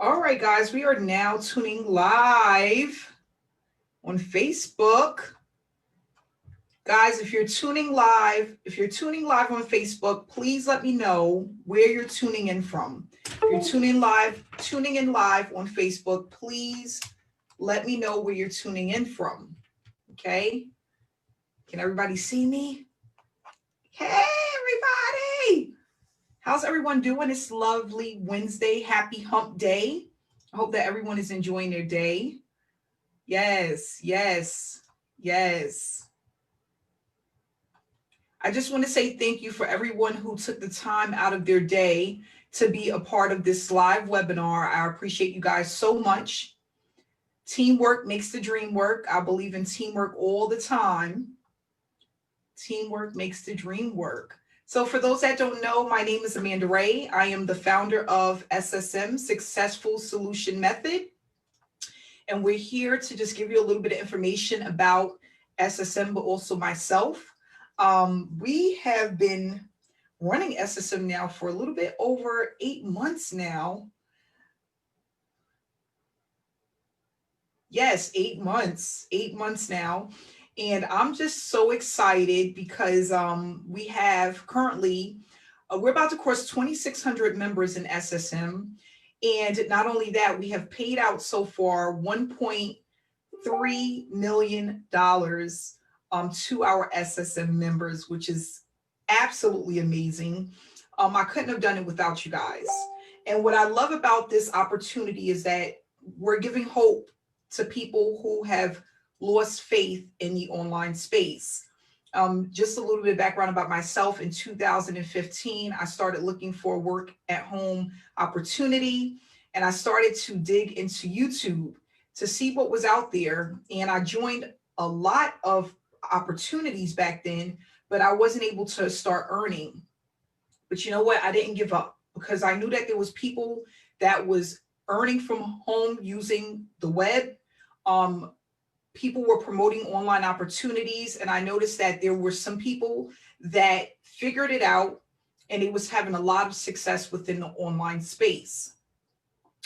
All right, guys, we are now tuning live on Facebook. Guys, if you're tuning live on Facebook, please let me know where you're tuning in from. If you're tuning in live on Facebook, please let me know where you're tuning in from. Okay? Can everybody see me? Hey, everybody! How's everyone doing? It's lovely Wednesday. Happy hump day. I hope that everyone is enjoying their day. Yes, yes, yes. I just want to say thank you for everyone who took the time out of their day to be a part of this live webinar. I appreciate you guys so much. Teamwork makes the dream work. I believe in teamwork all the time. Teamwork makes the dream work. So for those that don't know, my name is Amanda Wray. I am the founder of SSM, Successful Solution Method. And we're here to just give you a little bit of information about SSM, but also myself. We have been running SSM now for a little bit over 8 months now. Yes, 8 months now. And I'm just so excited because we have currently, we're about to cross 2,600 members in SSM. And not only that, we have paid out so far $1.3 million to our SSM members, which is absolutely amazing. I couldn't have done it without you guys. And what I love about this opportunity is that we're giving hope to people who have lost faith in the online space. Just a little bit of background about myself. In 2015, I started looking for a work at home opportunity, and I started to dig into YouTube to see what was out there. And I joined a lot of opportunities back then, but I wasn't able to start earning. But you know what? I didn't give up because I knew that there was people that was earning from home using the web. People were promoting online opportunities, and I noticed that there were some people that figured it out and it was having a lot of success within the online space.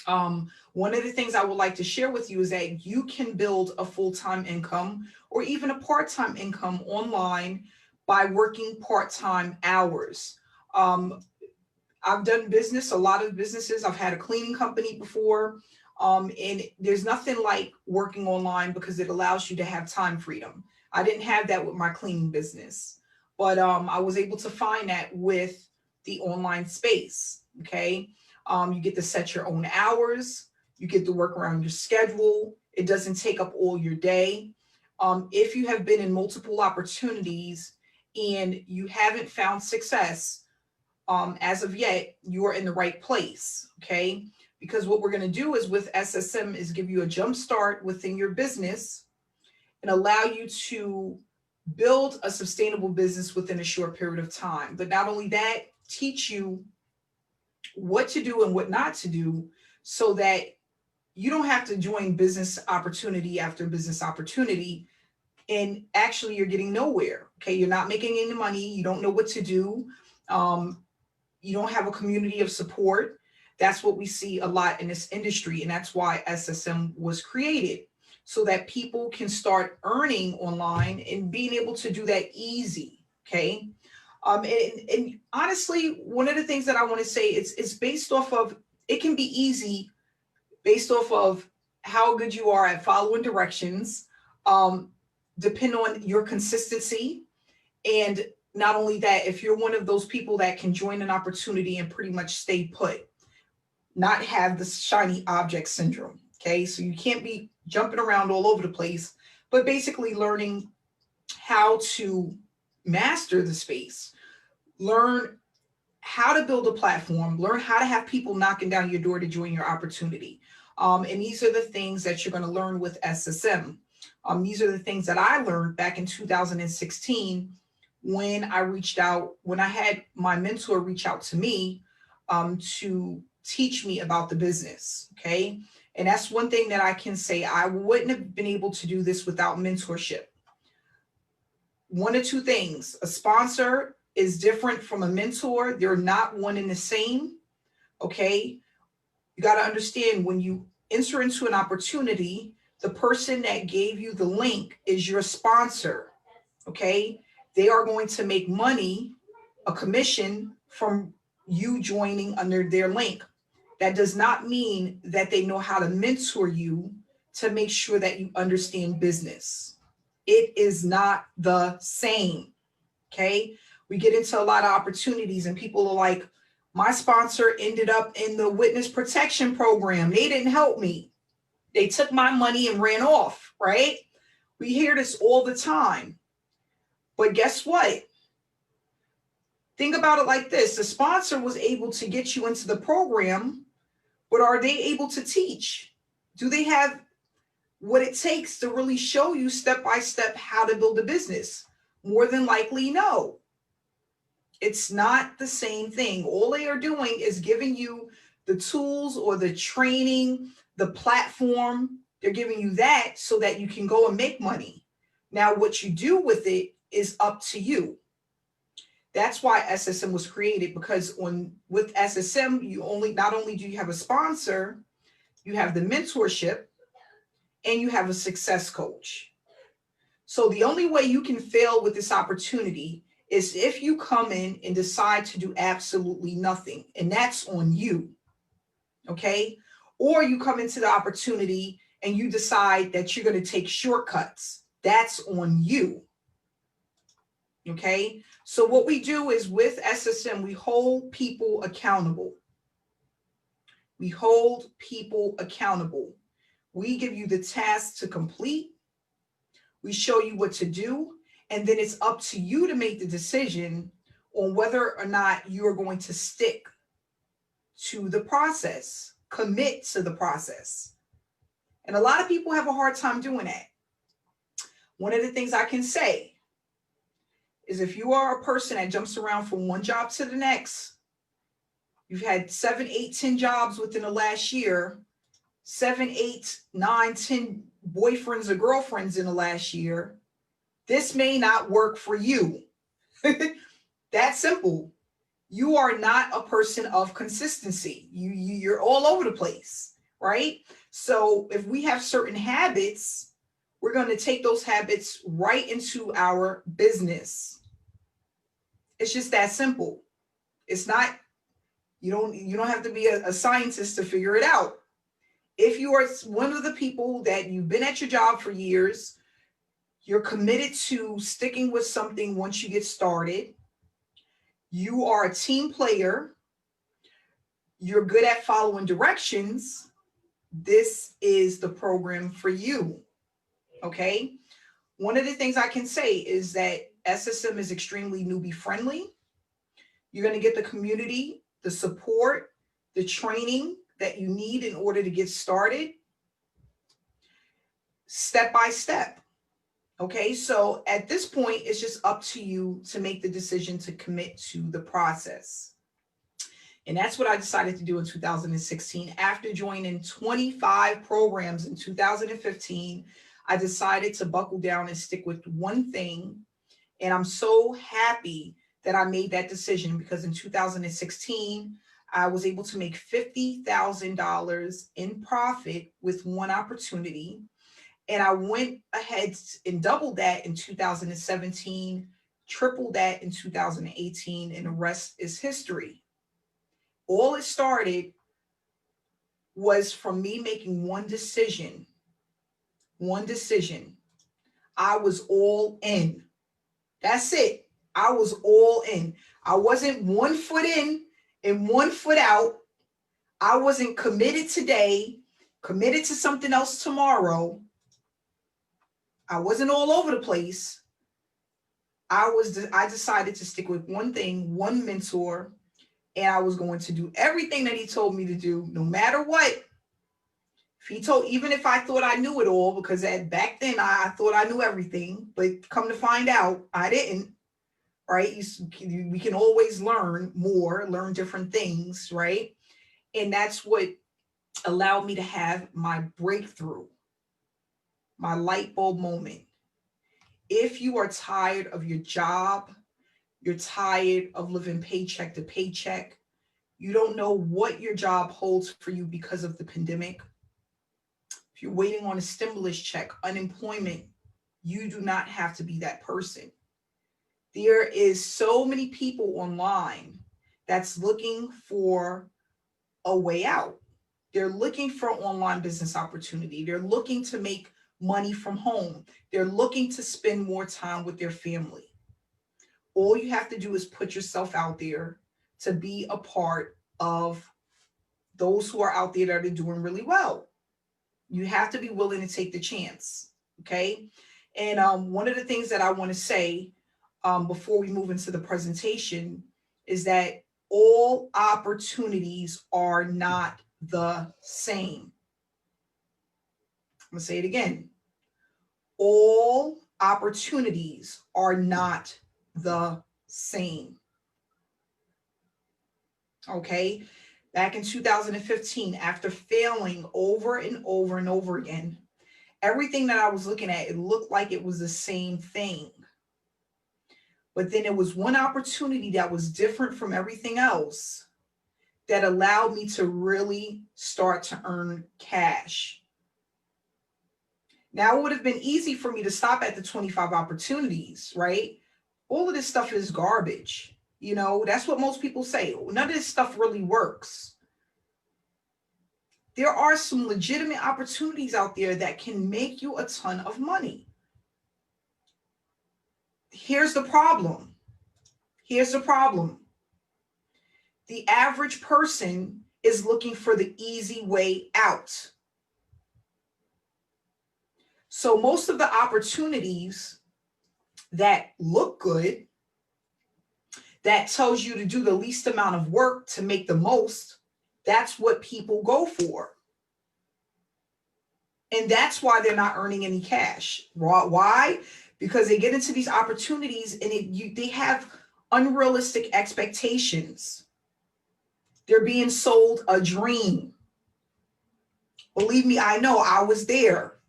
One of the things I would like to share with you is that you can build a full-time income or even a part-time income online by working part-time hours. I've done business, a lot of businesses. I've had a cleaning company before. And there's nothing like working online because it allows you to have time freedom. I didn't have that with my cleaning business, but I was able to find that with the online space. Okay. You get to set your own hours. You get to work around your schedule. It doesn't take up all your day. If you have been in multiple opportunities and you haven't found success, as of yet, you are in the right place. Okay. Because what we're going to do is with SSM is give you a jump start within your business and allow you to build a sustainable business within a short period of time. But not only that, teach you what to do and what not to do so that you don't have to join business opportunity after business opportunity and actually you're getting nowhere. Okay. You're not making any money. You don't know what to do. You don't have a community of support. That's what we see a lot in this industry. And that's why SSM was created so that people can start earning online and being able to do that easy. Okay. And honestly, one of the things that I want to say is based off of, it can be easy based off of how good you are at following directions, depend on your consistency. And not only that, if you're one of those people that can join an opportunity and pretty much stay put, not have the shiny object syndrome. Okay. So you can't be jumping around all over the place, but basically learning how to master the space, learn how to build a platform, learn how to have people knocking down your door to join your opportunity. And these are the things that you're going to learn with SSM. These are the things that I learned back in 2016 when I had my mentor reach out to me to teach me about the business. Okay. And that's one thing that I can say. I wouldn't have been able to do this without mentorship. One of two things: a sponsor is different from a mentor. They're not one and the same. Okay. You got to understand, when you enter into an opportunity, the person that gave you the link is your sponsor. Okay. They are going to make money, a commission from you joining under their link. That does not mean that they know how to mentor you to make sure that you understand business. It is not the same. Okay. We get into a lot of opportunities and people are like, my sponsor ended up in the witness protection program. They didn't help me. They took my money and ran off, right? We hear this all the time. But guess what? Think about it like this. The sponsor was able to get you into the program, but are they able to teach? Do they have what it takes to really show you step by step how to build a business? More than likely, no. It's not the same thing. All they are doing is giving you the tools or the training, the platform. They're giving you that so that you can go and make money. Now, what you do with it is up to you. That's why SSM was created, because with SSM, not only do you have a sponsor, you have the mentorship, and you have a success coach. So the only way you can fail with this opportunity is if you come in and decide to do absolutely nothing, and that's on you. Okay. Or you come into the opportunity and you decide that you're going to take shortcuts. That's on you. Okay. So what we do is, with SSM, we hold people accountable. We hold people accountable. We give you the task to complete. We show you what to do. And then it's up to you to make the decision on whether or not you're going to stick to the process, commit to the process. And a lot of people have a hard time doing that. One of the things I can say is, if you are a person that jumps around from one job to the next, you've had 7, 8, 10 jobs within the last year, 7, 8, 9, 10 boyfriends or girlfriends in the last year, this may not work for you. That simple. You are not a person of consistency. You're all over the place, right? So if we have certain habits, we're going to take those habits right into our business. It's just that simple. It's not, you don't have to be a scientist to figure it out. If you are one of the people that you've been at your job for years, you're committed to sticking with something once you get started, you are a team player, you're good at following directions, this is the program for you. Okay. One of the things I can say is that SSM is extremely newbie friendly. You're going to get the community, the support, the training that you need in order to get started, step by step. Okay, so at this point, it's just up to you to make the decision to commit to the process. And that's what I decided to do in 2016. After joining 25 programs in 2015, I decided to buckle down and stick with one thing. And I'm so happy that I made that decision, because in 2016, I was able to make $50,000 in profit with one opportunity. And I went ahead and doubled that in 2017, tripled that in 2018, and the rest is history. All it started was from me making one decision. One decision. I was all in. That's it. I was all in. I wasn't 1 foot in and 1 foot out. I wasn't committed today, committed to something else tomorrow. I wasn't all over the place. I decided to stick with one thing, one mentor, and I was going to do everything that he told me to do, no matter what. Even if I thought I knew it all, because back then I thought I knew everything, but come to find out, I didn't, right? We can always learn more, learn different things, right? And that's what allowed me to have my breakthrough, my light bulb moment. If you are tired of your job, you're tired of living paycheck to paycheck, You don't know what your job holds for you because of the pandemic. If you're waiting on a stimulus check, unemployment, you do not have to be that person. There is so many people online that's looking for a way out. They're looking for online business opportunity. They're looking to make money from home. They're looking to spend more time with their family. All you have to do is put yourself out there to be a part of those who are out there that are doing really well. You have to be willing to take the chance. Okay. And one of the things that I want to say before we move into the presentation is that all opportunities are not the same. I'm going to say it again. All opportunities are not the same. Okay. Back in 2015, after failing over and over and over again, everything that I was looking at, it looked like it was the same thing. But then it was one opportunity that was different from everything else that allowed me to really start to earn cash. Now, it would have been easy for me to stop at the 25 opportunities, right? All of this stuff is garbage. You know, that's what most people say. None of this stuff really works. There are some legitimate opportunities out there that can make you a ton of money. Here's the problem. Here's the problem. The average person is looking for the easy way out. So most of the opportunities that look good, that tells you to do the least amount of work to make the most, that's what people go for. And that's why they're not earning any cash. Why? Because they get into these opportunities and they have unrealistic expectations. They're being sold a dream. Believe me, I know, I was there.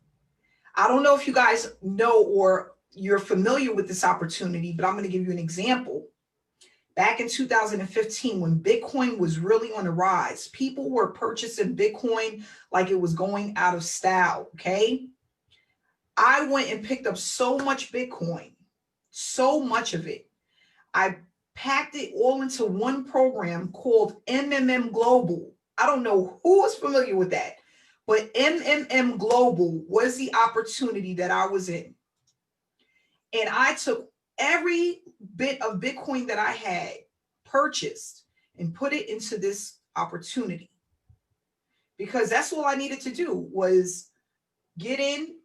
I don't know if you guys know or you're familiar with this opportunity, but I'm going to give you an example. Back in 2015, when Bitcoin was really on the rise, people were purchasing Bitcoin like it was going out of style, okay? I went and picked up so much Bitcoin, so much of it. I packed it all into one program called MMM Global. I don't know who is familiar with that, but MMM Global was the opportunity that I was in. And I took every bit of Bitcoin that I had purchased and put it into this opportunity, because that's all I needed to do was get in,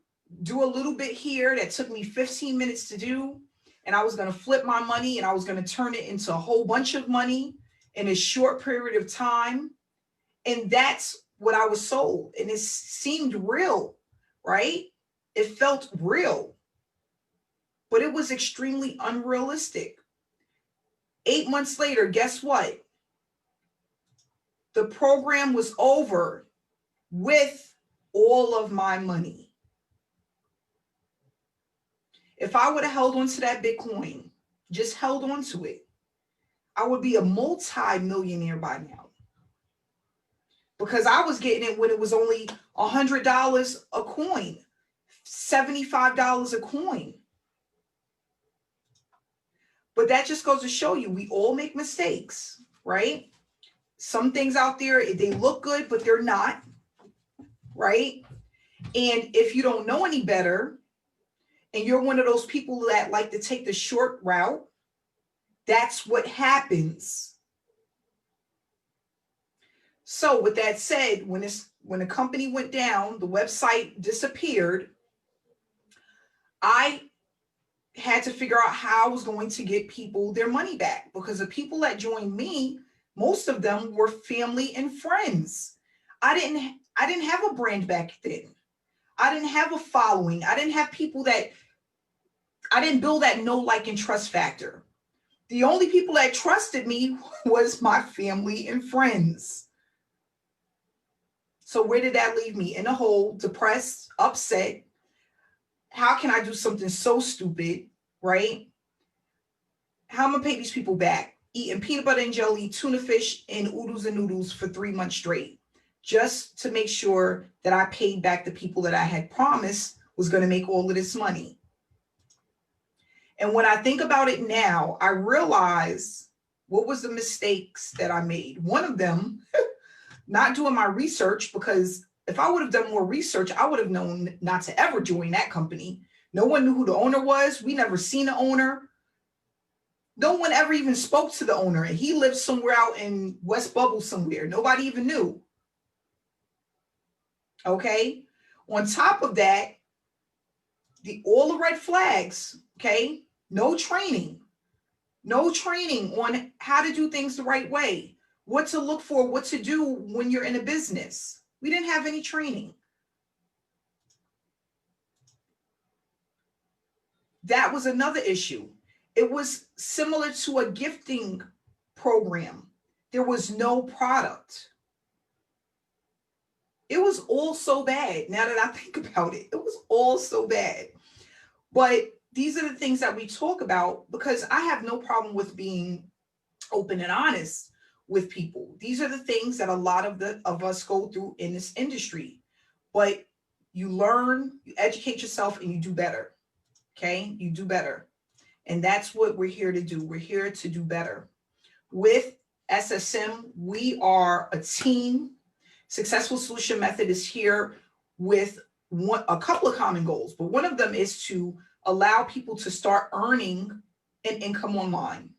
do a little bit here that took me 15 minutes to do. And I was going to flip my money and I was going to turn it into a whole bunch of money in a short period of time. And that's what I was sold. And it seemed real, right? It felt real, but it was extremely unrealistic. 8 months later, guess what? The program was over with all of my money. If I would have held on to that Bitcoin, just held on to it, I would be a multi-millionaire by now. Because I was getting it when it was only $100 a coin, $75 a coin. But that just goes to show you, we all make mistakes, right? Some things out there, they look good, but they're not, right? And if you don't know any better, and you're one of those people that like to take the short route, that's what happens. So with that said, when the company went down, the website disappeared, I had to figure out how I was going to get people their money back, because the people that joined me, most of them were family and friends. I didn't have a brand back then. I didn't have a following. I didn't have people that, I didn't build that know, like, and trust factor. The only people that trusted me was my family and friends. So where did that leave me? In a hole, depressed, upset. How can I do something so stupid, right? How am I gonna pay these people back? eating peanut butter and jelly, tuna fish, and oodles and noodles for 3 months straight, just to make sure that I paid back the people that I had promised was going to make all of this money. And when I think about it now, I realize what was the mistakes that I made. One of them, not doing my research, because if I would have done more research, I would have known not to ever join that company. No one knew who the owner was. We never seen the owner. No one ever even spoke to the owner. And he lived somewhere out in West Bubble somewhere. Nobody even knew. Okay. On top of that, all the red flags. Okay. No training on how to do things the right way, what to look for, what to do when you're in a business. We didn't have any training. That was another issue. It was similar to a gifting program. There was no product. It was all so bad. Now that I think about it, it was all so bad. But these are the things that we talk about, because I have no problem with being open and honest with people. These are the things that a lot of us go through in this industry. But you learn, you educate yourself, and you do better. Okay? You do better. And that's what we're here to do. We're here to do better. With SSM, we are a team. Successful Solution Method is here with a couple of common goals, but one of them is to allow people to start earning an income online,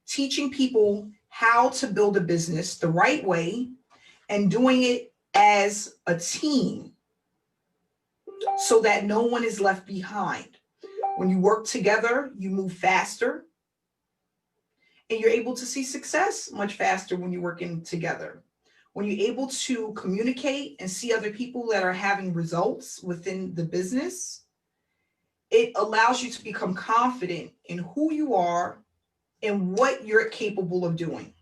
teaching people how to build a business the right way and doing it as a team so that no one is left behind. When you work together, you move faster and you're able to see success much faster when you're working together. When you're able to communicate and see other people that are having results within the business, it allows you to become confident in who you are and what you're capable of doing.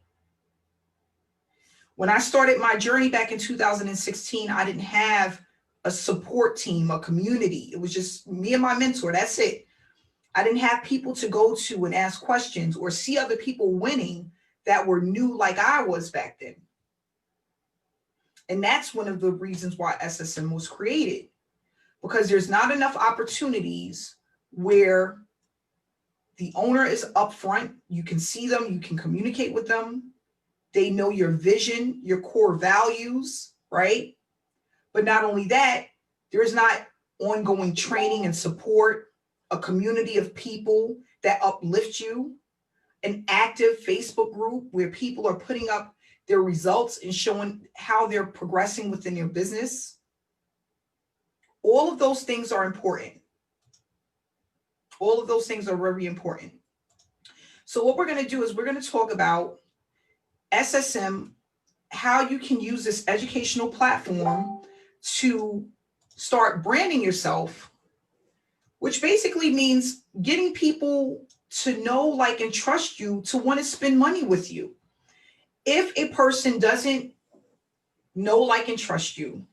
When I started my journey back in 2016, I didn't have a support team, a community. It was just me and my mentor. That's it. I didn't have people to go to and ask questions or see other people winning that were new like I was back then. And that's one of the reasons why SSM was created, because there's not enough opportunities where the owner is upfront. You can see them, you can communicate with them. They know your vision, your core values, right? But not only that, there's not ongoing training and support, a community of people that uplift you, an active Facebook group where people are putting up their results and showing how they're progressing within their business. All of those things are important. All of those things are very important. So what we're going to do is we're going to talk about SSM, how you can use this educational platform to start branding yourself, which basically means getting people to know, like, and trust you to want to spend money with you. If a person doesn't know, like, and trust you,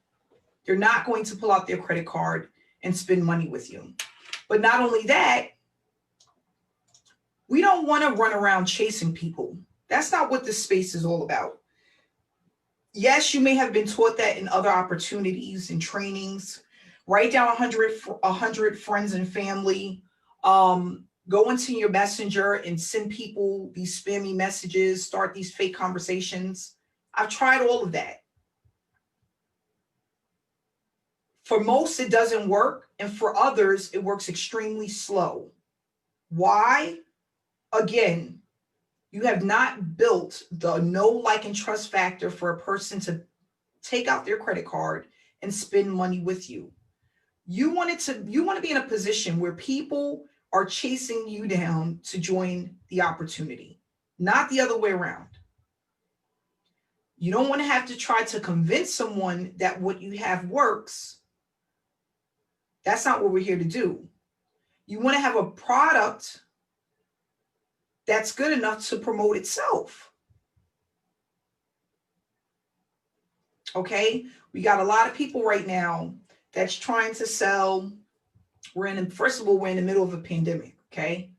they're not going to pull out their credit card and spend money with you. But not only that, we don't want to run around chasing people. That's not what this space is all about. Yes, you may have been taught that in other opportunities and trainings. Write down 100 friends and family. Go into your messenger and send people these spammy messages, start these fake conversations. I've tried all of that. For most, it doesn't work. And for others, it works extremely slow. Why? Again, you have not built the know, like, and trust factor for a person to take out their credit card and spend money with you. You want to be in a position where people are chasing you down to join the opportunity, not the other way around. You don't want to have to try to convince someone that what you have works. That's not what we're here to do. You want to have a product that's good enough to promote itself. Okay? We got a lot of people right now that's trying to sell. First of all, we're in the middle of a pandemic, okay?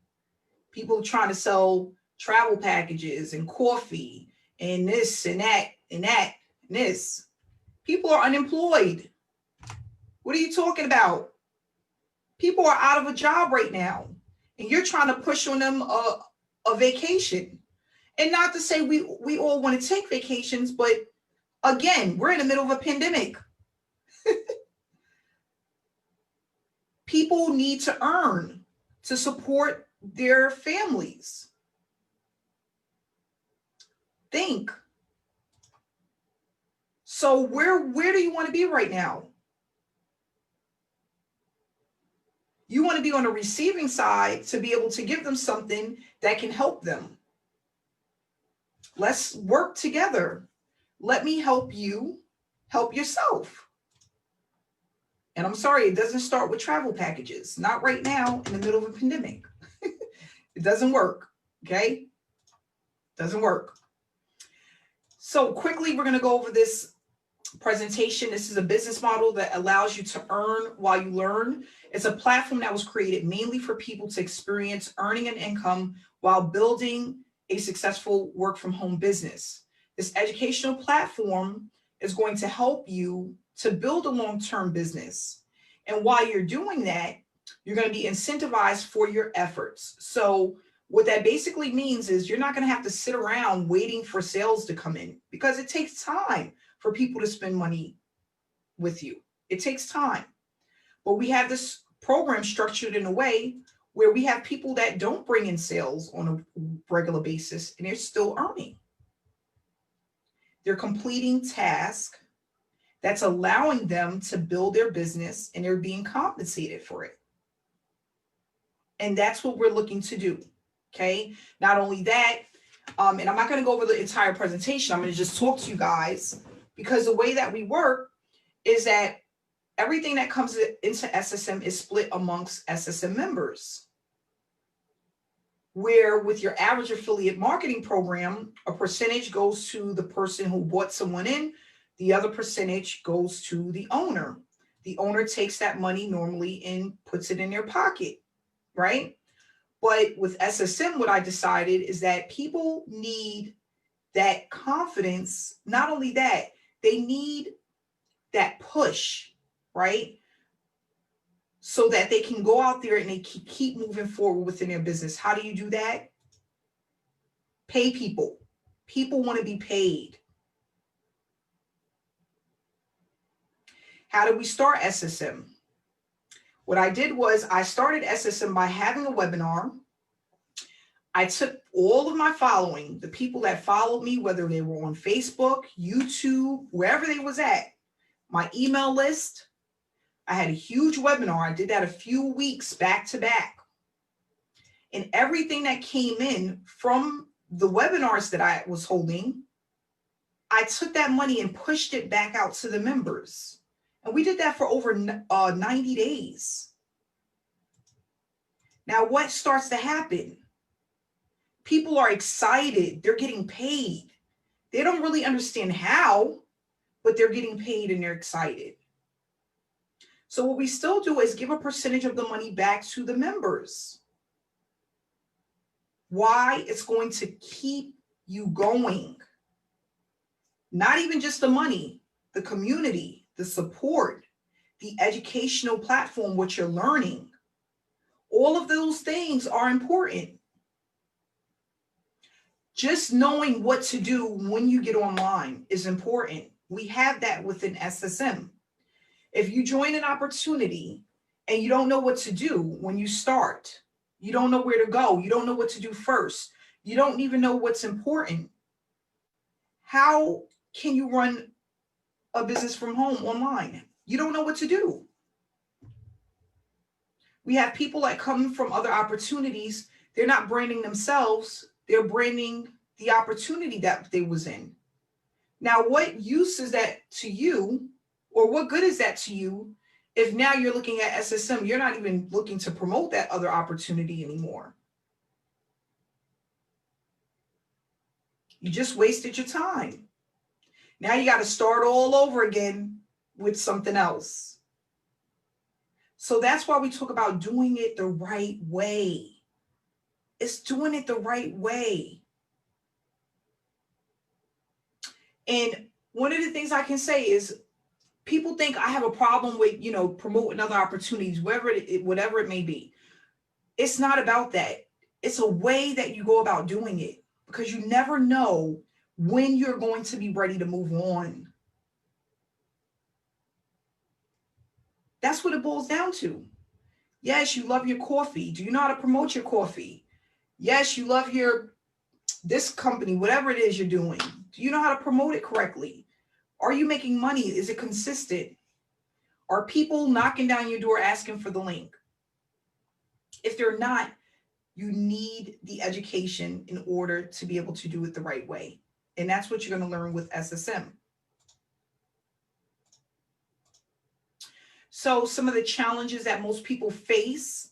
People are trying to sell travel packages and coffee and this and that and that and this. People are unemployed. What are you talking about? People are out of a job right now, and you're trying to push on them a vacation. And not to say we all want to take vacations, but again, we're in the middle of a pandemic. People need to earn to support their families. Think. So where do you want to be right now? You want to be on the receiving side to be able to give them something that can help them. Let's work together. Let me help you help yourself. And I'm sorry, it doesn't start with travel packages. Not right now in the middle of a pandemic. It doesn't work, okay? Doesn't work. So quickly, we're going to go over this presentation. This is a business model that allows you to earn while you learn. It's a platform that was created mainly for people to experience earning an income while building a successful work from home business. This educational platform is going to help you to build a long-term business. And while you're doing that, you're going to be incentivized for your efforts. So what that basically means is you're not going to have to sit around waiting for sales to come in, because it takes time for people to spend money with you. It takes time. But we have this program structured in a way where we have people that don't bring in sales on a regular basis, and they're still earning. They're completing tasks that's allowing them to build their business, and they're being compensated for it. And that's what we're looking to do. Okay. Not only that, and I'm not going to go over the entire presentation. I'm going to just talk to you guys, because the way that we work is that everything that comes into SSM is split amongst SSM members. Where with your average affiliate marketing program, a percentage goes to the person who brought someone in, the other percentage goes to the owner. The owner takes that money normally and puts it in their pocket, right? But with SSM, what I decided is that people need that confidence. Not only that, they need that push, right? So that they can go out there and they keep moving forward within their business. How do you do that? Pay people. People want to be paid. How did we start SSM? What I did was I started SSM by having a webinar. I took all of my following, the people that followed me, whether they were on Facebook, YouTube, wherever they was at, my email list. I had a huge webinar. I did that a few weeks back to back. And everything that came in from the webinars that I was holding, I took that money and pushed it back out to the members. And we did that for over 90 days. Now, what starts to happen? People are excited. They're getting paid. They don't really understand how, but they're getting paid and they're excited. So what we still do is give a percentage of the money back to the members. Why? It's going to keep you going. Not even just the money, the community, the support, the educational platform, what you're learning. All of those things are important. Just knowing what to do when you get online is important. We have that within SSM. If you join an opportunity and you don't know what to do when you start, you don't know where to go, you don't know what to do first, you don't even know what's important, how can you run a business from home online? You don't know what to do. We have people that come from other opportunities. They're not branding themselves. They're branding the opportunity that they was in. Now, what use is that to you, or what good is that to you if now you're looking at SSM, you're not even looking to promote that other opportunity anymore? You just wasted your time. Now you got to start all over again with something else. So that's why we talk about doing it the right way. It's doing it the right way. And one of the things I can say is people think I have a problem with, promoting other opportunities, whatever it may be. It's not about that. It's a way that you go about doing it, because you never know when you're going to be ready to move on. That's what it boils down to. Yes, you love your coffee. Do you know how to promote your coffee? Yes, you love this company, whatever it is you're doing. Do you know how to promote it correctly? Are you making money? Is it consistent? Are people knocking down your door asking for the link? If they're not, you need the education in order to be able to do it the right way. And that's what you're going to learn with SSM. So some of the challenges that most people face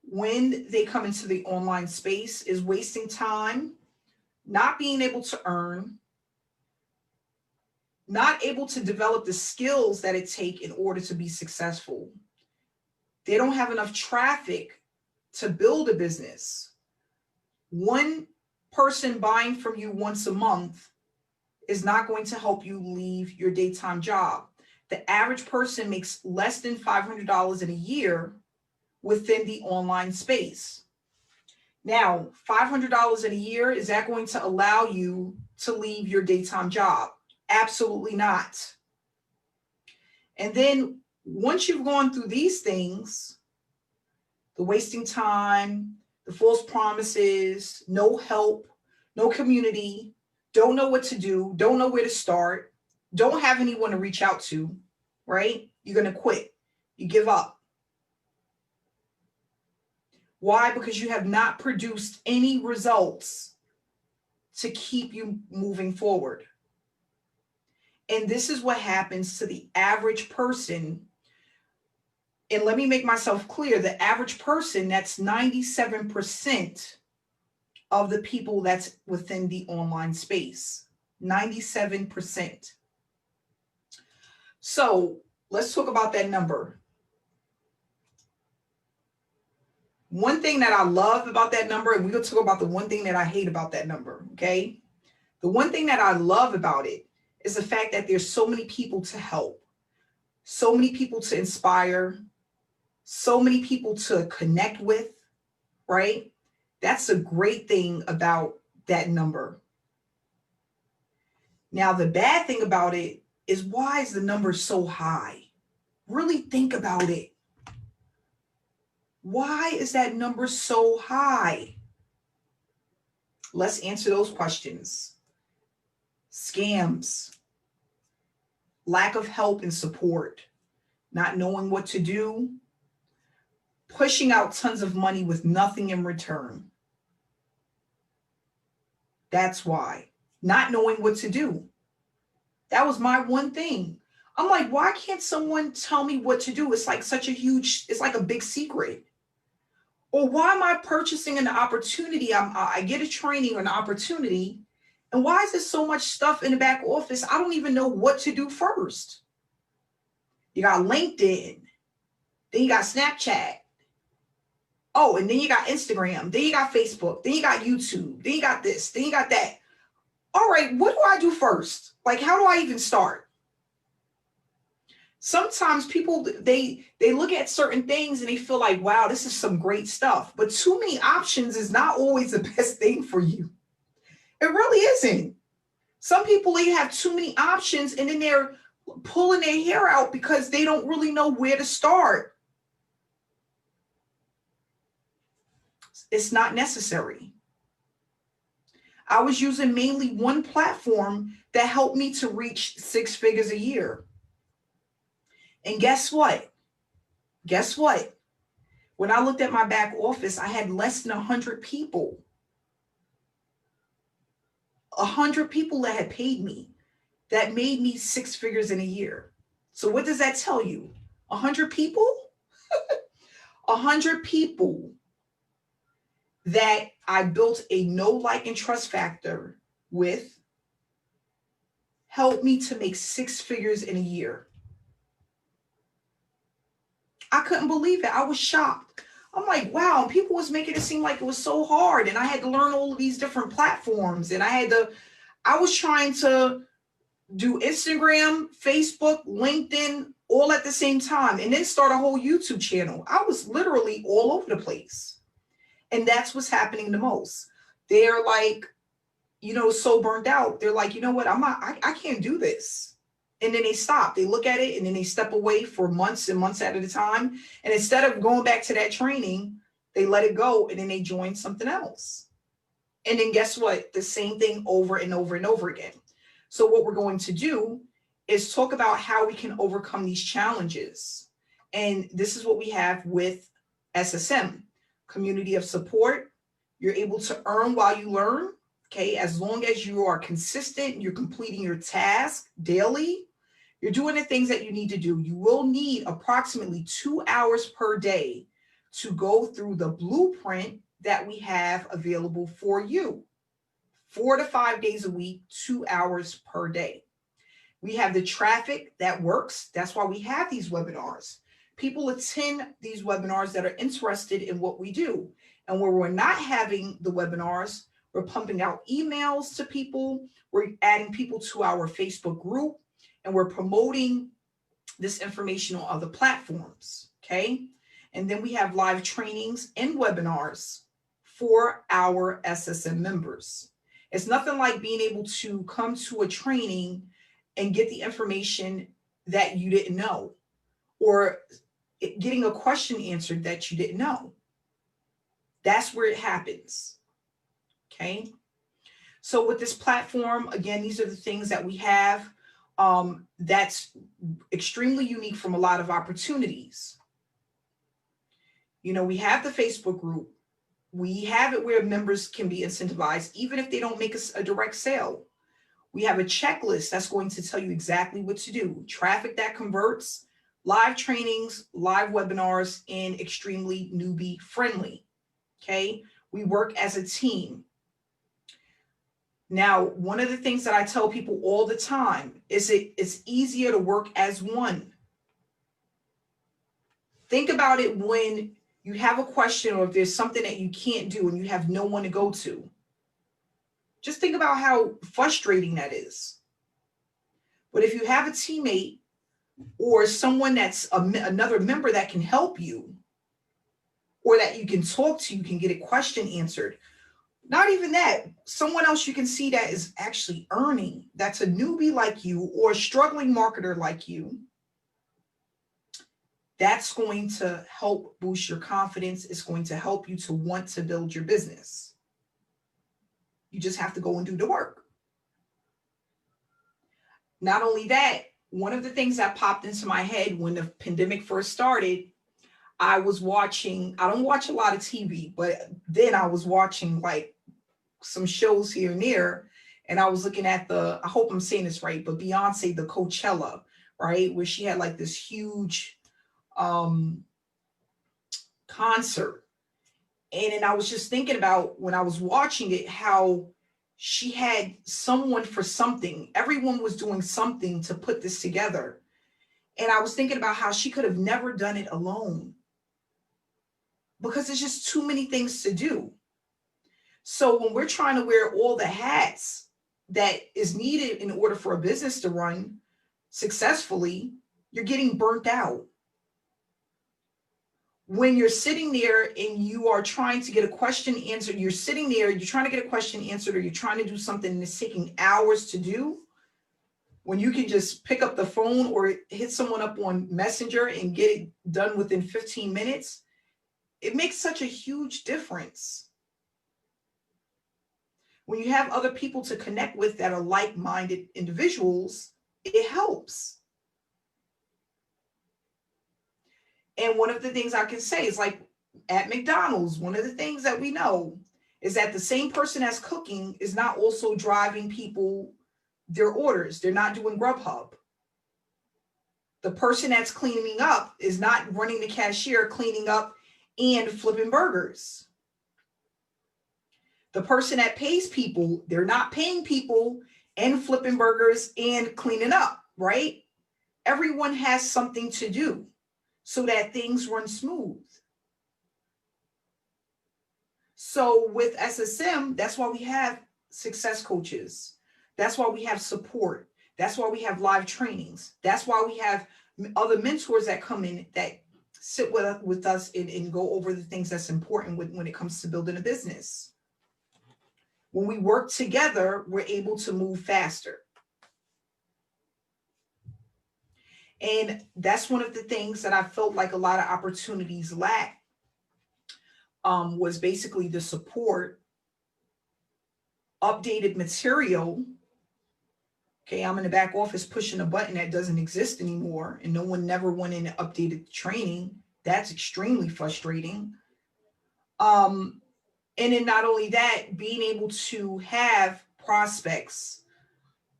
when they come into the online space is wasting time, not being able to earn, not able to develop the skills that it takes in order to be successful. They don't have enough traffic to build a business. One person buying from you once a month is not going to help you leave your daytime job. The average person makes less than $500 in a year within the online space. Now, $500 in a year, is that going to allow you to leave your daytime job? Absolutely not. And then once you've gone through these things, the wasting time, the false promises, no help, no community, don't know what to do, don't know where to start, don't have anyone to reach out to, right? You're going to quit. You give up. Why? Because you have not produced any results to keep you moving forward. And this is what happens to the average person. And let me make myself clear, the average person, that's 97% of the people that's within the online space. 97%. So let's talk about that number. One thing that I love about that number, and we're going to talk about the one thing that I hate about that number, okay? The one thing that I love about it is the fact that there's so many people to help, so many people to inspire, so many people to connect with, right? That's a great thing about that number. Now, the bad thing about it is, why is the number so high? Really think about it. Why is that number so high? Let's answer those questions. Scams, lack of help and support, not knowing what to do, pushing out tons of money with nothing in return. That's why. Not knowing what to do. That was my one thing. I'm like, why can't someone tell me what to do? It's like it's like a big secret. Or why am I purchasing an opportunity? I get a training or an opportunity, and why is there so much stuff in the back office? I don't even know what to do first. You got LinkedIn, then you got Snapchat. Oh, and then you got Instagram, then you got Facebook, then you got YouTube, then you got this, then you got that. All right, what do I do first? Like, how do I even start? Sometimes people, they look at certain things and they feel like, wow, this is some great stuff. But too many options is not always the best thing for you. It really isn't. Some people, they have too many options and then they're pulling their hair out because they don't really know where to start. It's not necessary. I was using mainly one platform that helped me to reach 6 figures a year. And guess what? Guess what? When I looked at my back office, I had less than 100 people. 100 people that had paid me, that made me 6 figures in a year. So what does that tell you? 100 people? 100 people that I built a know, like, and trust factor with helped me to make 6 figures in a year. I couldn't believe it. I was shocked. I'm like, wow, people was making it seem like it was so hard. And I had to learn all of these different platforms. And I was trying to do Instagram, Facebook, LinkedIn, all at the same time, and then start a whole YouTube channel. I was literally all over the place. And that's what's happening the most. They're like, so burned out. They're like, you know what? I can't do this. And then they stop. They look at it and then they step away for months and months at a time. And instead of going back to that training, they let it go and then they join something else. And then guess what? The same thing over and over and over again. So what we're going to do is talk about how we can overcome these challenges. And this is what we have with SSM, community of support. You're able to earn while you learn. Okay, as long as you are consistent, you're completing your task daily, you're doing the things that you need to do. You will need approximately 2 hours per day to go through the blueprint that we have available for you. 4 to 5 days a week, 2 hours per day. We have the traffic that works. That's why we have these webinars. People attend these webinars that are interested in what we do. And where we're not having the webinars, we're pumping out emails to people. We're adding people to our Facebook group, and we're promoting this information on other platforms, okay? And then we have live trainings and webinars for our SSM members. It's nothing like being able to come to a training and get the information that you didn't know, or getting a question answered that you didn't know. That's where it happens. Okay. So with this platform, again, these are the things that we have that's extremely unique from a lot of opportunities. We have the Facebook group. We have it where members can be incentivized, even if they don't make a direct sale. We have a checklist that's going to tell you exactly what to do. Traffic that converts, live trainings, live webinars, and extremely newbie friendly. Okay. We work as a team. Now, one of the things that I tell people all the time is it's easier to work as one. Think about it when you have a question or if there's something that you can't do and you have no one to go to. Just think about how frustrating that is. But if you have a teammate or someone that's another member that can help you, or that you can talk to, you can get a question answered. Not even that, someone else you can see that is actually earning, that's a newbie like you or a struggling marketer like you. That's going to help boost your confidence. It's going to help you to want to build your business. You just have to go and do the work. Not only that, one of the things that popped into my head when the pandemic first started, I was watching, I don't watch a lot of TV, but then I was watching like some shows here and there. And I was looking at I hope I'm saying this right, but Beyonce, the Coachella, right? Where she had like this huge concert. And then I was just thinking about when I was watching it, how she had someone for something. Everyone was doing something to put this together. And I was thinking about how she could have never done it alone, because there's just too many things to do. So when we're trying to wear all the hats that is needed in order for a business to run successfully, you're getting burnt out. When you're sitting there and you are trying to get a question answered, you're sitting there, you're trying to get a question answered, or you're trying to do something that's taking hours to do, when you can just pick up the phone or hit someone up on Messenger and get it done within 15 minutes, it makes such a huge difference. When you have other people to connect with that are like-minded individuals, it helps. And one of the things I can say is, like at McDonald's, one of the things that we know is that the same person that's cooking is not also driving people their orders. They're not doing Grubhub. The person that's cleaning up is not running the cashier, cleaning up and flipping burgers. The person that pays people, they're not paying people and flipping burgers and cleaning up, right? Everyone has something to do so that things run smooth. So with SSM, that's why we have success coaches. That's why we have support. That's why we have live trainings. That's why we have other mentors that come in that sit with us and go over the things that's important when it comes to building a business. When we work together, we're able to move faster. And that's one of the things that I felt like a lot of opportunities lack, was basically the support, updated material. Okay, I'm in the back office pushing a button that doesn't exist anymore, and no one never went in and updated training. That's extremely frustrating. And then not only that, being able to have prospects,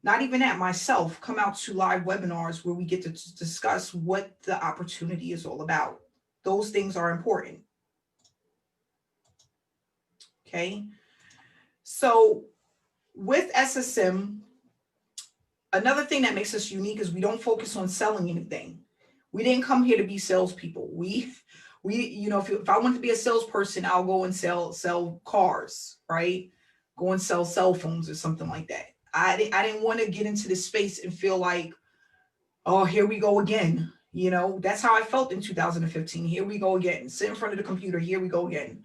not even that, myself, come out to live webinars where we get to discuss what the opportunity is all about. Those things are important. Okay. So with SSM, another thing that makes us unique is we don't focus on selling anything. We didn't come here to be salespeople. We, you know, if I want to be a salesperson, I'll go and sell cars, right? Go and sell cell phones or something like that. I didn't want to get into this space and feel like, oh, here we go again. You know, that's how I felt in 2015. Here we go again. Sit in front of the computer. Here we go again.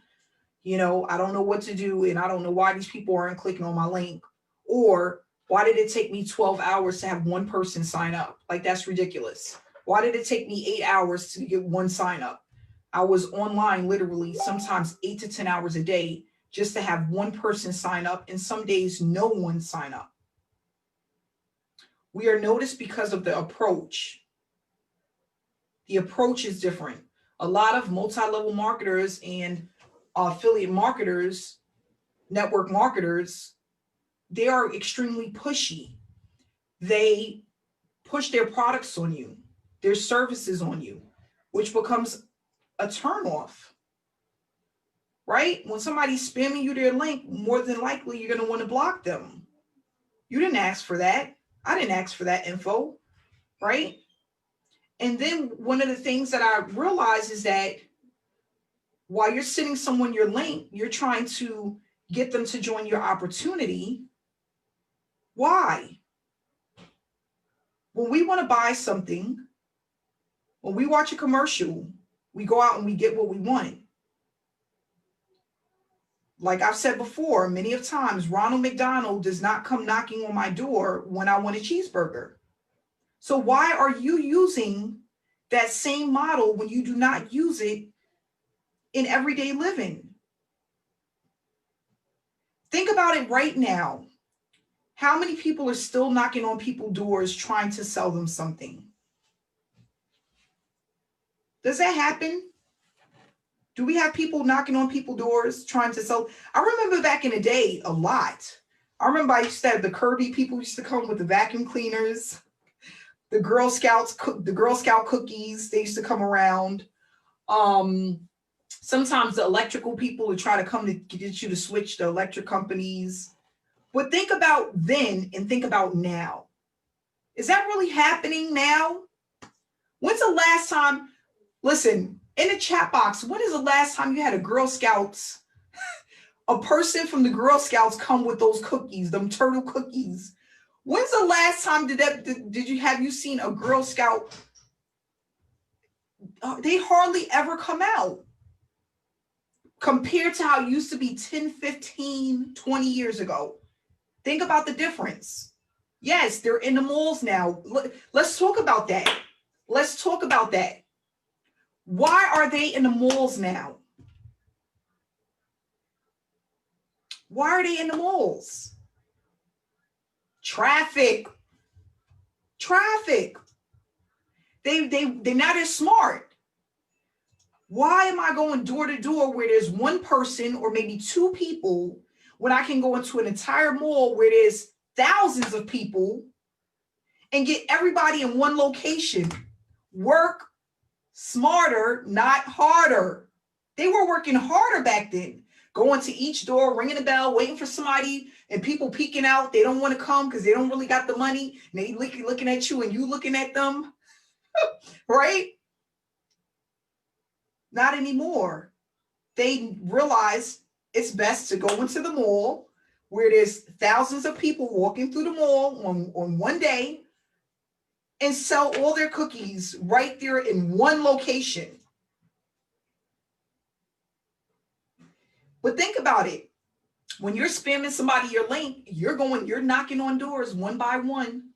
You know, I don't know what to do, and I don't know why these people aren't clicking on my link, or why did it take me 12 hours to have one person sign up? Like, that's ridiculous. Why did it take me 8 hours to get one sign up? I was online literally sometimes 8 to 10 hours a day just to have one person sign up, and some days no one sign up. We are noticed because of the approach. The approach is different. A lot of multi-level marketers and affiliate marketers, network marketers, they are extremely pushy. They push their products on you, their services on you, which becomes a turnoff, right? When somebody's spamming you their link, more than likely you're going to want to block them. You didn't ask for that. I didn't ask for that info, right? And then one of the things that I realized is that while you're sending someone your link, you're trying to get them to join your opportunity. Why? When we want to buy something, when we watch a commercial, we go out and we get what we want. Like I've said before, many of times, Ronald McDonald does not come knocking on my door when I want a cheeseburger. So why are you using that same model when you do not use it in everyday living? Think about it right now. How many people are still knocking on people's doors trying to sell them something? Does that happen? Do we have people knocking on people's doors trying to sell? I remember back in the day a lot. I remember I used to have the Kirby people used to come with the vacuum cleaners, the Girl Scout cookies. They used to come around. Sometimes the electrical people would try to come to get you to switch to electric companies. But think about then and think about now. Is that really happening now? When's the last time? Listen, in the chat box, when is the last time you had a Girl Scouts, a person from the Girl Scouts come with those cookies, them turtle cookies? When's the last time have you seen a Girl Scout? They hardly ever come out compared to how it used to be 10, 15, 20 years ago. Think about the difference. Yes, they're in the malls now. Let's talk about that. Let's talk about that. Why are they in the malls now? Why are they in the malls? Traffic. They're not as smart. Why am I going door to door where there's one person or maybe two people when I can go into an entire mall where there's thousands of people and get everybody in one location? Work smarter, not harder. They were working harder back then, going to each door, ringing the bell, waiting for somebody, and people peeking out. They don't want to come because they don't really got the money. And they looking at you and you looking at them, right? Not anymore. They realize it's best to go into the mall where there's thousands of people walking through the mall on one day and sell all their cookies right there in one location. But think about it. When you're spamming somebody your link, you're knocking on doors one by one.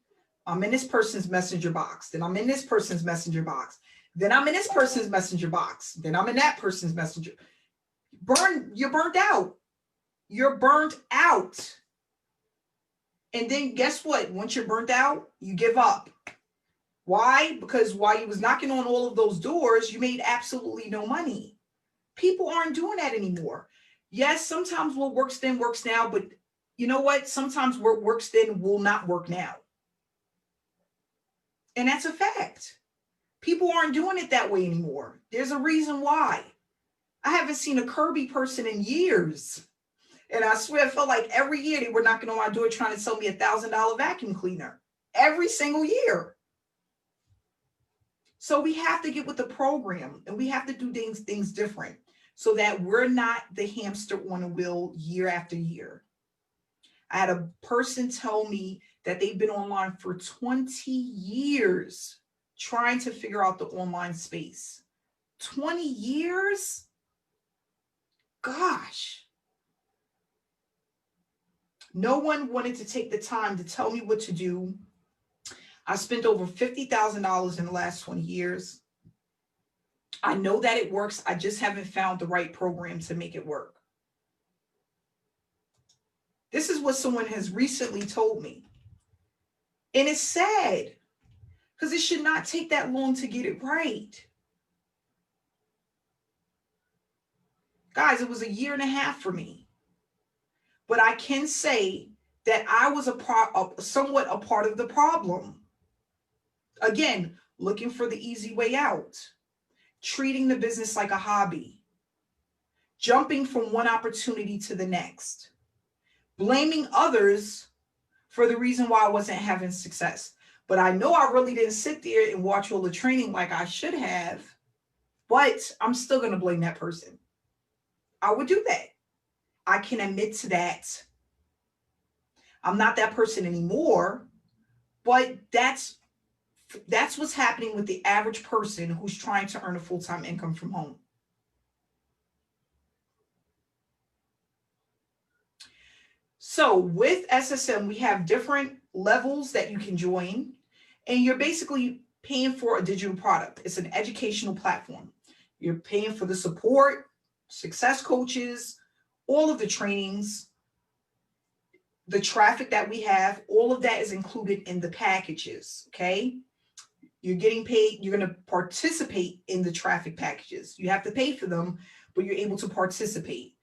I'm in this person's messenger box. Then I'm in this person's messenger box. Then I'm in this person's messenger box. Then I'm in that person's messenger. You're burnt out. You're burnt out. And then guess what? Once you're burnt out, you give up. Why? Because while you was knocking on all of those doors, you made absolutely no money. People aren't doing that anymore. Yes, sometimes what works then works now, but you know what? Sometimes what works then will not work now. And that's a fact. People aren't doing it that way anymore. There's a reason why. I haven't seen a Kirby person in years. And I swear, it felt like every year they were knocking on my door trying to sell me $1,000 vacuum cleaner. Every single year. So we have to get with the program and we have to do things different so that we're not the hamster on a wheel year after year. I had a person tell me that they've been online for 20 years trying to figure out the online space. 20 years? Gosh. No one wanted to take the time to tell me what to do. I spent over $50,000 in the last 20 years. I know that it works. I just haven't found the right program to make it work. This is what someone has recently told me. And it's sad because it should not take that long to get it right. Guys, it was a year and a half for me. But I can say that I was somewhat a part of the problem. Again, looking for the easy way out, treating the business like a hobby, jumping from one opportunity to the next, blaming others for the reason why I wasn't having success. But I know I really didn't sit there and watch all the training like I should have, but I'm still going to blame that person. I would do that. I can admit to that. I'm not that person anymore, but that's what's happening with the average person who's trying to earn a full-time income from home. So with SSM, we have different levels that you can join, and you're basically paying for a digital product. It's an educational platform. You're paying for the support, success coaches, all of the trainings, the traffic that we have, all of that is included in the packages, okay? You're getting paid, you're going to participate in the traffic packages. You have to pay for them, but you're able to participate.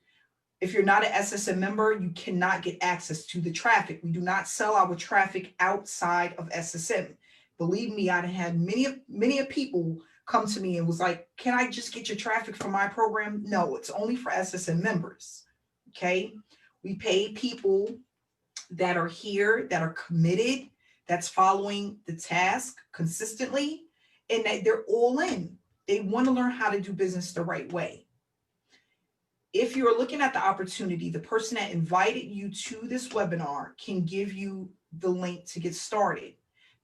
If you're not an SSM member, you cannot get access to the traffic. We do not sell our traffic outside of SSM. Believe me, I had many people come to me and was like, can I just get your traffic for my program? No, it's only for SSM members, okay? We pay people that are here, that are committed, that's following the task consistently, and that they're all in. They want to learn how to do business the right way. If you're looking at the opportunity, the person that invited you to this webinar can give you the link to get started.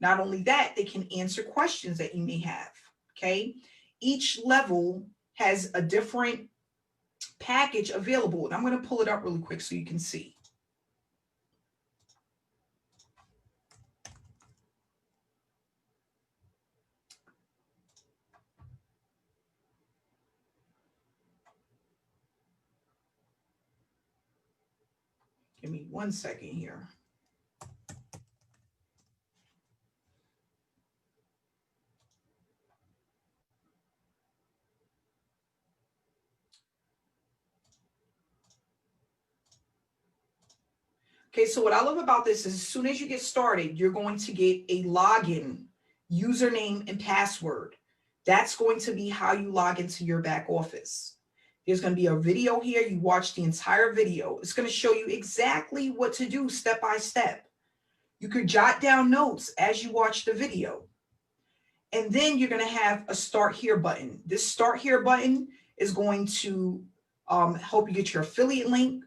Not only that, they can answer questions that you may have, okay? Each level has a different package available, and I'm going to pull it up really quick so you can see. Give me 1 second here. Okay, so what I love about this is as soon as you get started, you're going to get a login, username, and password. That's going to be how you log into your back office. There's going to be a video here. You watch the entire video. It's going to show you exactly what to do step by step. You could jot down notes as you watch the video. And then you're going to have a Start Here button. This Start Here button is going to help you get your affiliate link,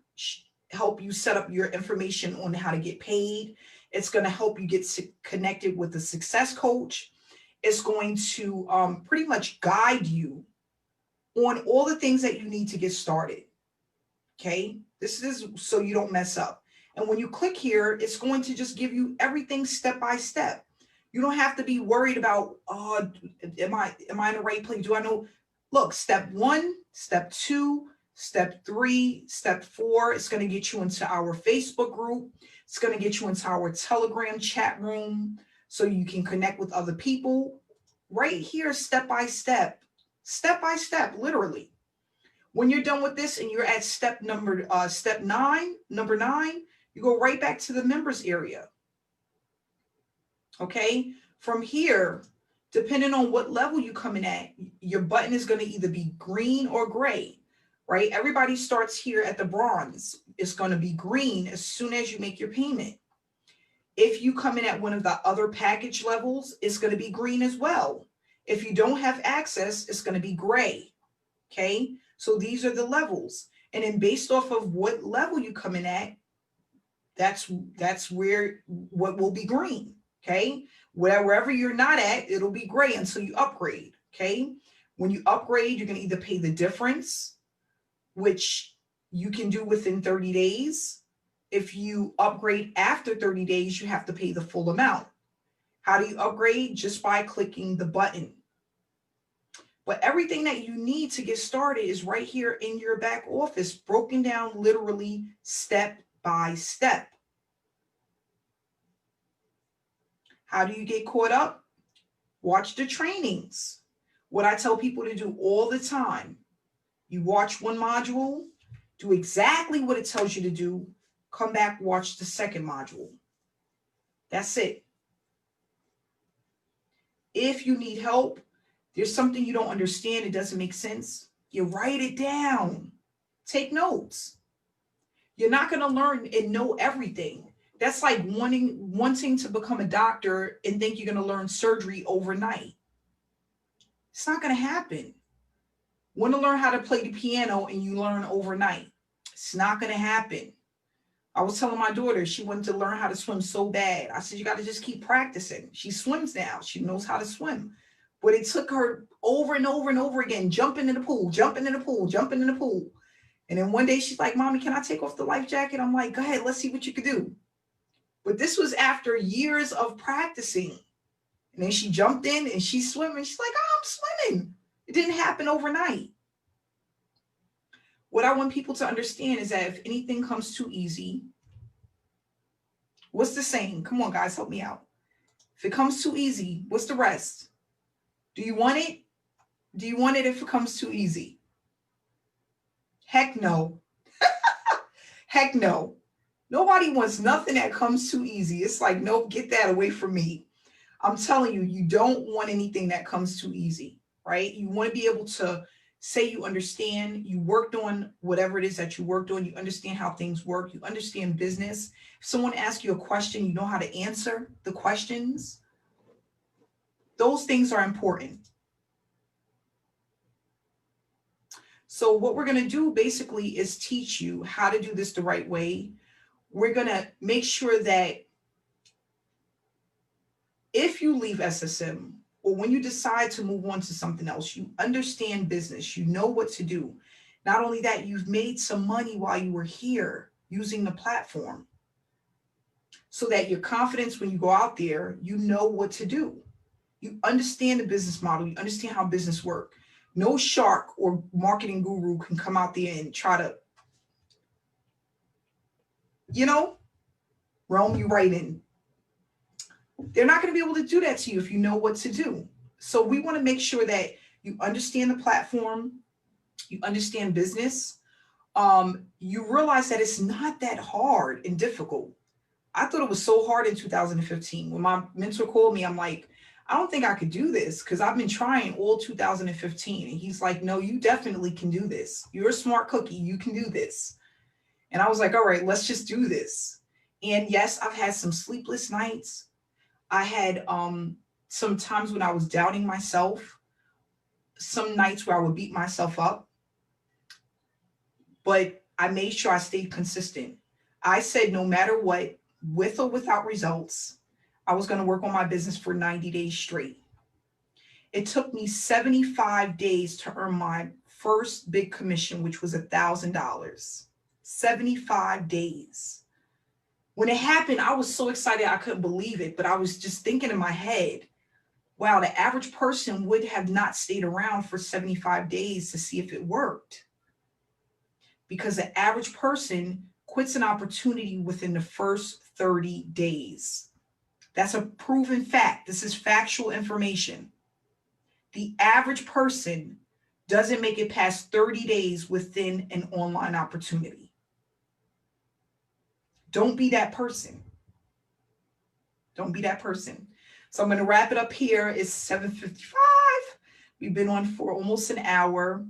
help you set up your information on how to get paid. It's going to help you get connected with a success coach. It's going to pretty much guide you on all the things that you need to get started. Okay, this is so you don't mess up. And when you click here, it's going to just give you everything step by step. You don't have to be worried about, am I in the right place? Do I know? Look, step 1, step 2, step 3, step 4. It's going to get you into our Facebook group. It's going to get you into our Telegram chat room so you can connect with other people. Right here, step by step, literally. When you're done with this and you're at step 9, you go right back to the members area. Okay, from here, depending on what level you come in at, your button is going to either be green or gray, right? Everybody starts here at the bronze. It's going to be green as soon as you make your payment. If you come in at one of the other package levels, it's going to be green as well. If you don't have access, it's going to be gray. Okay, so these are the levels. And then based off of what level you come in at, that's where what will be green. Okay, wherever you're not at, it'll be gray until you upgrade. Okay, when you upgrade, you're going to either pay the difference, which you can do within 30 days. If you upgrade after 30 days, you have to pay the full amount. How do you upgrade? Just by clicking the button. But everything that you need to get started is right here in your back office, broken down literally step by step. How do you get caught up? Watch the trainings. What I tell people to do all the time. You watch one module, do exactly what it tells you to do, come back, watch the second module. That's it. If you need help, there's something you don't understand, it doesn't make sense, you write it down. Take notes. You're not going to learn and know everything. That's like wanting to become a doctor and think you're going to learn surgery overnight. It's not going to happen. Want to learn how to play the piano and you learn overnight. It's not going to happen. I was telling my daughter, she wanted to learn how to swim so bad. I said, you got to just keep practicing. She swims now. She knows how to swim. But it took her over and over and over again, jumping in the pool, jumping in the pool, jumping in the pool. And then one day she's like, Mommy, can I take off the life jacket? I'm like, go ahead, let's see what you can do. But this was after years of practicing. And then she jumped in and she's swimming. She's like, oh, I'm swimming. It didn't happen overnight. What I want people to understand is that if anything comes too easy, what's the saying? Come on, guys, help me out. If it comes too easy, what's the rest? Do you want it? Do you want it if it comes too easy? Heck no. Heck no. Nobody wants nothing that comes too easy. It's like, nope, get that away from me. I'm telling you, you don't want anything that comes too easy, right? You want to be able to say you understand, you worked on whatever it is that you worked on, you understand how things work, you understand business. If someone asks you a question, you know how to answer the questions. Those things are important. So what we're going to do basically is teach you how to do this the right way. We're going to make sure that if you leave SSM or when you decide to move on to something else, you understand business, you know what to do. Not only that, you've made some money while you were here using the platform so that your confidence when you go out there, you know what to do. You understand the business model. You understand how business works. No shark or marketing guru can come out there and try to, realm you right in. They're not going to be able to do that to you if you know what to do. So we want to make sure that you understand the platform, you understand business. You realize that it's not that hard and difficult. I thought it was so hard in 2015. When my mentor called me, I'm like, I don't think I could do this because I've been trying all 2015. And he's like, no, you definitely can do this. You're a smart cookie. You can do this. And I was like, all right, let's just do this. And yes, I've had some sleepless nights. I had some times when I was doubting myself, some nights where I would beat myself up. but I made sure I stayed consistent. I said, no matter what, with or without results, I was going to work on my business for 90 days straight. It took me 75 days to earn my first big commission, which was $1,000. 75 days. When it happened, I was so excited I couldn't believe it, but I was just thinking in my head, wow, the average person would have not stayed around for 75 days to see if it worked. Because the average person quits an opportunity within the first 30 days. That's a proven fact. This is factual information. The average person doesn't make it past 30 days within an online opportunity. Don't be that person. Don't be that person. So I'm going to wrap it up here. It's 7:55. We've been on for almost an hour.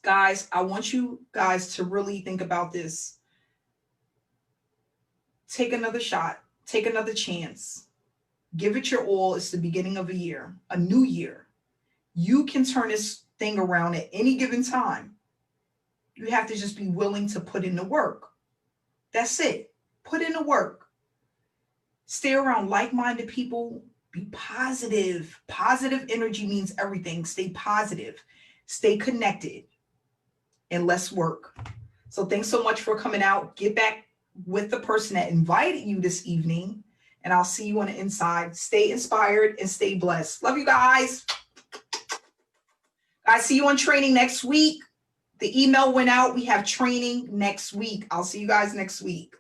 Guys, I want you guys to really think about this. Take another shot. Take another chance. Give it your all. It's the beginning of a year, a new year. You can turn this thing around at any given time. You have to just be willing to put in the work. That's it. Put in the work. Stay around like-minded people. Be positive. Positive energy means everything. Stay positive. Stay connected. And let's work. So thanks so much for coming out. Get back with the person that invited you this evening. And I'll see you on the inside. Stay inspired and stay blessed. Love you guys. I see you on training next week. The email went out. We have training next week. I'll see you guys next week.